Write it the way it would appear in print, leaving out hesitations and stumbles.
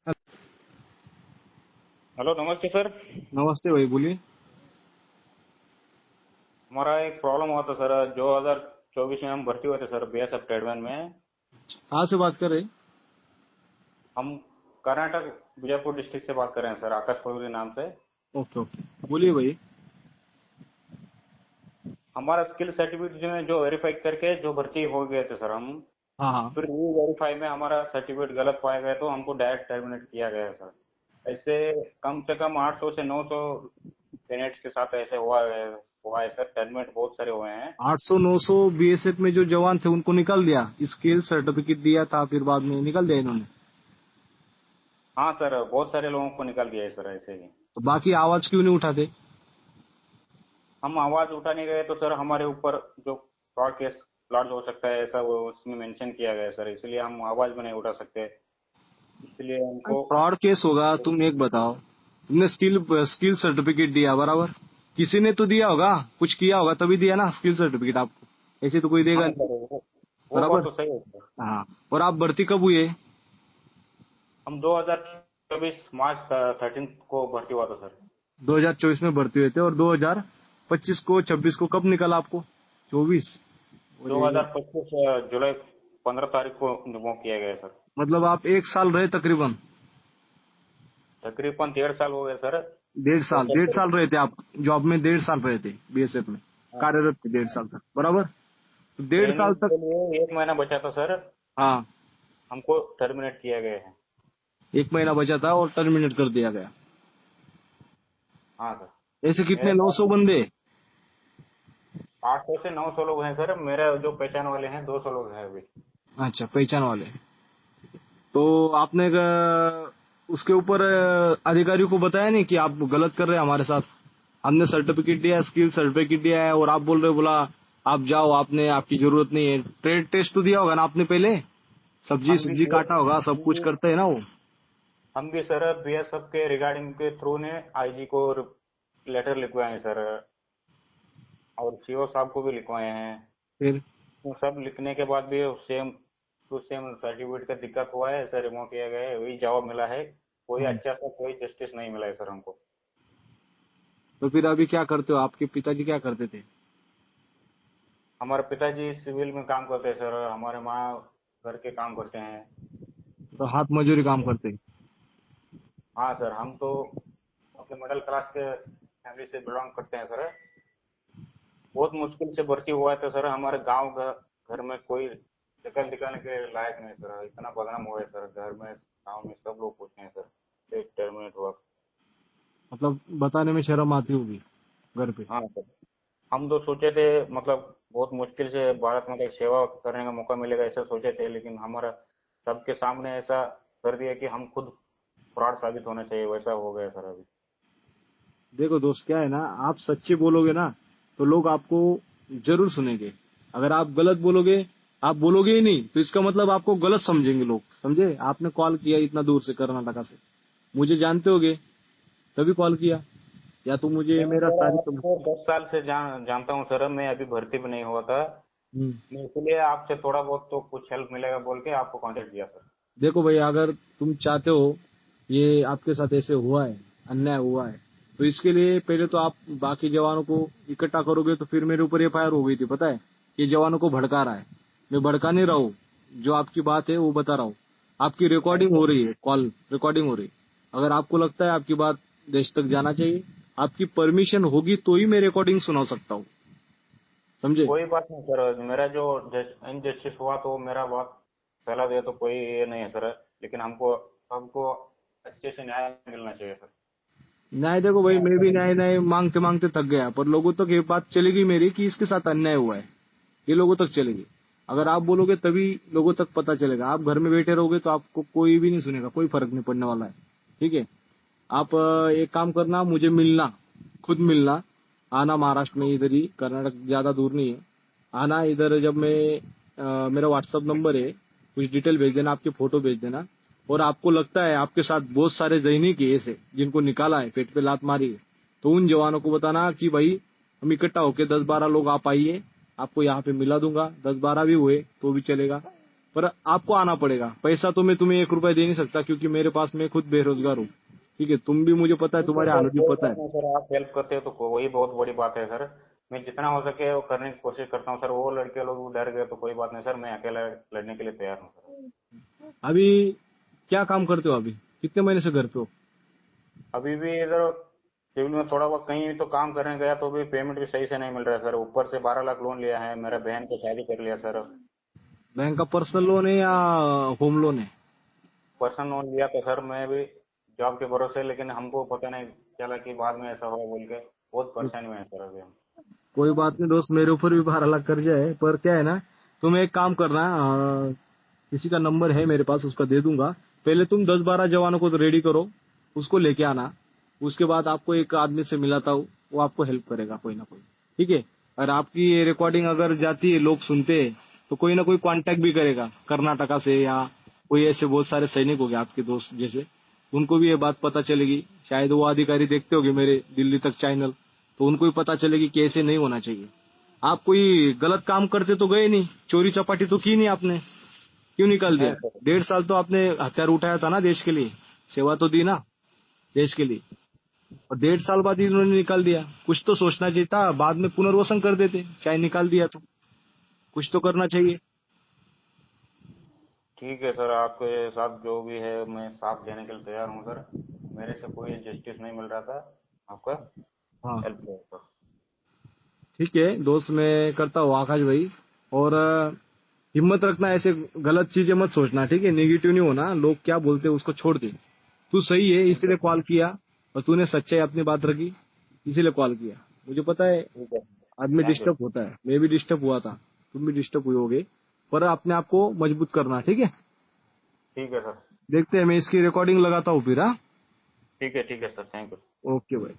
Hello, नमस्ते sir. नमस्ते भाई, बोलिए। हमारा एक प्रॉब्लम हुआ था सर। 2024 में हम भर्ती हुए थे सर, बीएसएफ ट्रेडमैन में। कहाँ से बात कर रहे हैं? हम कर्नाटक बीजापुर डिस्ट्रिक्ट से बात कर रहे हैं सर, आकाश कोहली नाम से। ओके ओके, बोलिए भाई। हमारा स्किल सर्टिफिकेट जो वेरीफाई करके जो भर्ती हो गए थे सर हम, हाँ हाँ। फिर री वेरीफाई में हमारा सर्टिफिकेट गलत पाया गया तो हमको डायरेक्ट टर्मिनेट किया गया सर। ऐसे कम से कम 800 से 900 कैंडिडेट्स के साथ ऐसे हुआ है सर। टर्मिनेट बहुत सारे हुए हैं। 800 900 बीएसएफ में जो जवान थे उनको निकाल दिया, स्किल सर्टिफिकेट दिया था, फिर बाद में निकाल दिया इन्होंने। हाँ सर, बहुत सारे लोगों को निकाल दिया है सर ऐसे ही। तो बाकी आवाज क्यों नहीं उठाते? हम आवाज उठा नहीं गए तो सर हमारे ऊपर जो फ्रॉड केस लॉन्च हो सकता है ऐसा वो उसमें मेंशन किया गया है सर, इसलिए हम आवाज भी नहीं उठा सकते। इसलिए हमको फ्रॉड केस होगा। तुम एक बताओ, तुमने स्किल स्किल सर्टिफिकेट दिया बराबर, किसी ने तो दिया होगा, कुछ किया होगा तभी दिया ना स्किल सर्टिफिकेट आपको। ऐसे तो कोई देगा हाँ नहीं। सर, वो बात बराबर। तो सही है सर। हाँ। और आप भर्ती कब हुए? हम 2024 मार्च 13 को भर्ती हुआ था सर। 2024 में भर्ती हुए थे, और 2025 को 26 को कब निकला आपको? 24। और ये 2025 जुलाई 15 तारीख को रिमूव किया गया सर। मतलब आप 1 साल रहे तकरीबन। तकरीबन 1.5 साल हो गए सर। 1.5 साल, प्रोसेस 1.5 साल रहे थे आप जॉब में, 1.5 साल रहे थे बीएसएफ में, कार्यरत थे 1.5 साल तक, बराबर। तो 1.5 साल ट्रेनिंग तक। के लिए 1 महीना बचा था सर, हाँ। हमको टर्मिनेट किया गया है। 1 महीना बचा था और टर्मिनेट कर दिया गया। हाँ सर। ऐसे कितने, मेरे 900 पास बंदे? 800 से 900 लोग हैं सर। मेरा जो पहचान वाले हैं 200 लोग हैं अभी। अच्छा, पहचान वाले। तो आपने उसके ऊपर अधिकारियों को बताया नहीं कि आप गलत कर रहे हैं हमारे साथ? हमने सर्टिफिकेट दिया, स्किल सर्टिफिकेट दिया है, और आप बोल रहे हो, बोला आप जाओ, आपने, आपकी जरूरत नहीं है। ट्रेड टेस्ट तो दिया होगा ना आपने पहले? सब्जी हम भी सब्जी काटा होगा, सब हम कुछ भी करते हैं ना वो। हम भी सर बीएसएफ के रिगार्डिंग के थ्रू ने आईजी को लेटर लिखवाए हैं सर, और सीओ साहब को भी लिखवाए हैं। फिर तो सब लिखने के बाद भी सेम टू सेम सर्टिफिकेट का दिक्कत हुआ है सर, रिमूव किया गया है, वही जवाब मिला है। कोई हाँ। अच्छा सा कोई जस्टिस नहीं मिला है सर हमको। तो फिर अभी क्या करते हो? आपके पिताजी क्या करते थे? हमारे पिताजी सिविल में काम करते हैं सर, हमारे माँ घर के काम करते हैं। तो हाथ मजूरी काम करते हैं? हाँ सर, हम तो अपने मिडिल क्लास के फैमिली से बिलोंग करते हैं सर। बहुत मुश्किल से भर्ती हुआ था सर। हमारे गांव घर में कोई शक्ल दिखाने के लायक नहीं सर। इतना बदनाम हुआ है सर, घर में गांव में सब लोग पूछते हैं सर एक टर्मिनेट हुआ। मतलब बताने में शर्म आती होगी घर पे। हाँ सर, हम तो सोचे थे मतलब बहुत मुश्किल से भारत माता की सेवा करने का मौका मिलेगा ऐसा सोचे थे, लेकिन हमारा सबके सामने ऐसा कर दिया कि हम खुद फ्रॉड साबित होना चाहिए, वैसा हो गया सर अभी। देखो दोस्त, क्या है ना, आप सच्चे बोलोगे ना तो लोग आपको जरूर सुनेंगे। अगर आप गलत बोलोगे, आप बोलोगे ही नहीं, तो इसका मतलब आपको गलत समझेंगे लोग। समझे? आपने कॉल किया इतना दूर से, कर्नाटका से, मुझे जानते होगे तभी कॉल किया, या तो मुझे मैंने मेरा सर तारीफ आपको 10 साल से जानता हूँ सर। मैं अभी भर्ती भी नहीं हुआ था, हम्म। मैं इसलिए आपसे थोड़ा बहुत तो कुछ हेल्प मिलेगा बोल के आपको कांटेक्ट किया सर। देखो भाई, अगर तुम चाहते हो ये आपके साथ ऐसे हुआ है, अन्याय हुआ है, तो इसके लिए पहले तो आप बाकी जवानों को इकट्ठा करोगे। तो फिर मेरे ऊपर एफआईआर हो गई थी, पता है? ये जवानों को भड़का रहा है। मैं भड़का नहीं रहा हूँ, जो आपकी बात है वो बता रहा हूँ। आपकी नहीं रिकॉर्डिंग सर, हो रही है, कॉल रिकॉर्डिंग हो रही है। अगर आपको लगता है आपकी बात देश तक जाना चाहिए, आपकी परमिशन होगी तो ही मैं रिकॉर्डिंग सुना सकता हूँ। समझे? कोई बात नहीं सर। मेरा जो इनजस्टिस हुआ तो मेरा बात फैला दिया तो कोई ये नहीं है सर, लेकिन हमको हमको अच्छे से न्याय मिलना चाहिए सर। न्याय, देखो भाई, मैं मैं आपका भी न्याय न्याय मांगते मांगते थक गया, पर लोगों तक ये बात चलेगी मेरी कि इसके साथ अन्याय हुआ है, ये लोगों तक चलेगी। अगर आप बोलोगे तभी लोगों तक पता चलेगा। आप घर में बैठे रहोगे तो आपको कोई भी नहीं सुनेगा, कोई फर्क नहीं पड़ने वाला है। ठीक है? आप एक काम करना, मुझे मिलना, खुद मिलना, आना महाराष्ट्र में, इधर ही, कर्नाटक ज्यादा दूर नहीं है। आना इधर। जब मैं मेरा व्हाट्सअप नंबर है, कुछ डिटेल भेज देना, आपके फोटो भेज देना। और आपको लगता है आपके साथ बहुत सारे सैनिक है ऐसे जिनको निकाला है, पेट पे लात मारी है, तो उन जवानों को बताना कि भाई हम इकट्ठा होके 10-12 लोग आप आइए, आपको यहाँ पे मिला दूंगा। 10-12 भी हुए तो भी चलेगा। पर आपको आना पड़ेगा। पैसा तो मैं तुम्हें 1 रुपया दे नहीं सकता, क्योंकि मेरे पास मैं खुद बेरोजगार हूँ। ठीक है, तुम भी मुझे पता है, ठीक है तुम्हारे सर, हालत भी कोई पता बात है। नहीं सर, आप हेल्प करते हो तो वही बहुत बड़ी बात है सर। मैं जितना हो सके वो करने की कोशिश करता हूँ सर। वो लड़के लोग डर गए तो कोई बात नहीं सर, मैं अकेला लड़ने के लिए तैयार हूँ सर। अभी क्या काम करते हो? अभी कितने महीने से घर पे हो? अभी भी इधर सिविल में थोड़ा बहुत कहीं तो काम करने गया तो भी पेमेंट भी सही से नहीं मिल रहा है सर। ऊपर से 12 लाख लोन लिया है, मेरा बहन को शादी कर लिया सर। बैंक का पर्सनल लोन है या होम लोन है? पर्सनल लोन लिया था सर मैं भी जॉब के भरोसे, लेकिन हमको पता नहीं चला कि बाद में ऐसा होगा बोल के बहुत परेशानी में है सर अभी हम। कोई बात नहीं दोस्त, मेरे ऊपर भी 12 लाख कर्जा है, पर क्या है ना, तुम एक काम करना, किसी का नंबर है मेरे पास, उसका दे दूंगा। पहले तुम 10-12 जवानों को तो रेडी करो, उसको लेके आना। उसके बाद आपको एक आदमी से मिलाता हूँ, वो आपको हेल्प करेगा कोई ना कोई। ठीक है? और आपकी ये रिकॉर्डिंग अगर जाती है, लोग सुनते हैं, तो कोई ना कोई कांटेक्ट भी करेगा कर्नाटका से, या कोई ऐसे बहुत सारे सैनिक हो गए आपके दोस्त जैसे, उनको भी ये बात पता चलेगी। शायद वो अधिकारी देखते होंगे मेरे दिल्ली तक चैनल, तो उनको भी पता चलेगी कि ऐसे नहीं होना चाहिए। आप कोई गलत काम करते तो गए नहीं, चोरी चपाटी तो की नहीं आपने, क्यों निकाल दिया? नहीं सर। 1.5 साल तो आपने हथियार उठाया था ना देश के लिए, सेवा तो दी ना देश के लिए, और 1.5 साल बाद इन्होंने निकाल दिया। कुछ तो सोचना चाहिए था, बाद में पुनर्वसन कर देते, चाहे निकाल दिया तो कुछ तो करना चाहिए। ठीक है सर, आपके साथ जो भी है मैं साथ देने के लिए तैयार हूँ सर। मेरे से कोई जस्टिस नहीं मिल रहा था, आपका हाँ, हेल्प करो सर। ठीक है दोस्त, मैं करता हूँ आकाश भाई। और हिम्मत रखना, ऐसे गलत चीजें मत सोचना, ठीक है? नेगेटिव नहीं होना, लोग क्या बोलते हैं उसको छोड़ दे। तू सही है, ठीक है इसीलिए कॉल किया, और तूने सच्चाई अपनी बात रखी, इसीलिए कॉल किया। मुझे पता है ठीक है। आदमी थैंक यू। डिस्टर्ब होता है, मैं भी डिस्टर्ब हुआ था, तुम भी डिस्टर्ब हुए होगे, पर अपने आप को मजबूत करना, ठीक है? ठीक है सर। देखते हैं, मैं इसकी रिकॉर्डिंग लगाता हूँ फिर। हाँ, ठीक है सर, थैंक यू। ओके भाई।